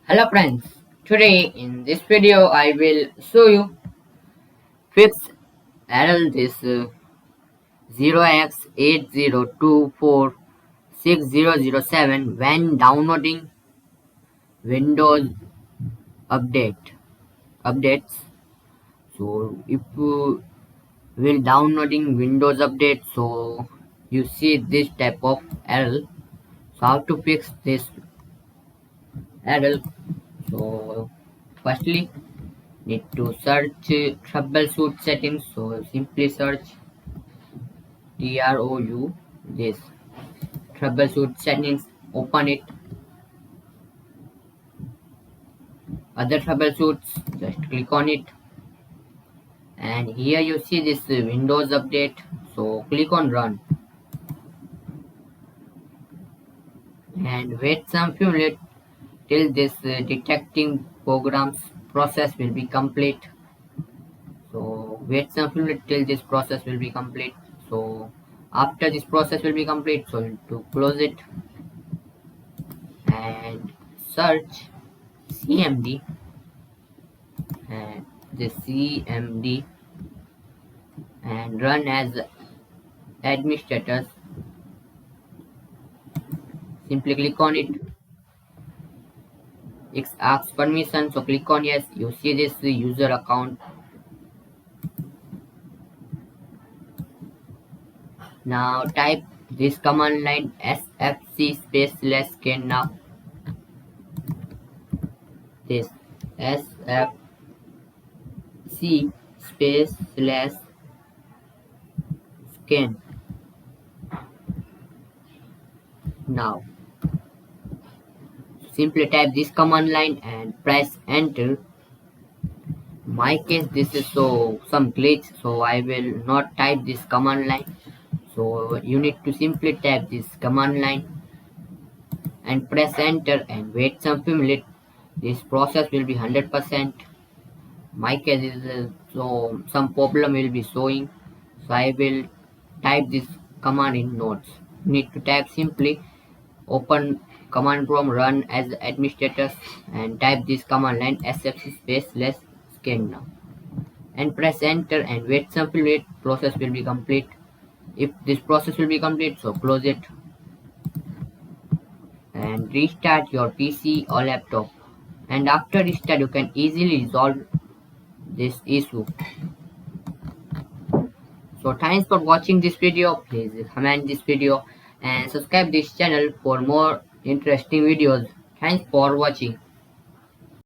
Hello friends, today in this video I will show you fix error this 0x80246007 when downloading Windows updates. So if you will downloading Windows update, so you see this type of error. So how to fix this error? So firstly need to search troubleshoot settings. So simply search TROU this troubleshoot settings, open it. Other troubleshoots, just click on it, and here you see this Windows update. So click on run and wait some few minutes till this detecting programs process will be complete. So wait some few minutes till this process will be complete. So after this process will be complete, so you need to close it and search CMD, and the CMD and run as administrators. Simply click on it. It asks permission, so click on yes. You see this user account. Now type this command line sfc space slash scan. Now this sfc space slash scan. Now simply type this command line and press enter. My case this is some glitch, so I will not type this command line. So you need to simply type this command line and press enter and wait some few minutes. This process will be 100%. My case is so some problem will be showing, so I will type this command in notes. You need to type simply open command prompt, run as administrators, and type this command line sfc space slash scan now and press enter and wait some few minutes. Process will be complete. If this process will be complete, so close it and restart your PC or laptop, and after restart you can easily resolve this issue. So thanks for watching this video. Please comment this video and subscribe this channel for more interesting videos. Thanks for watching.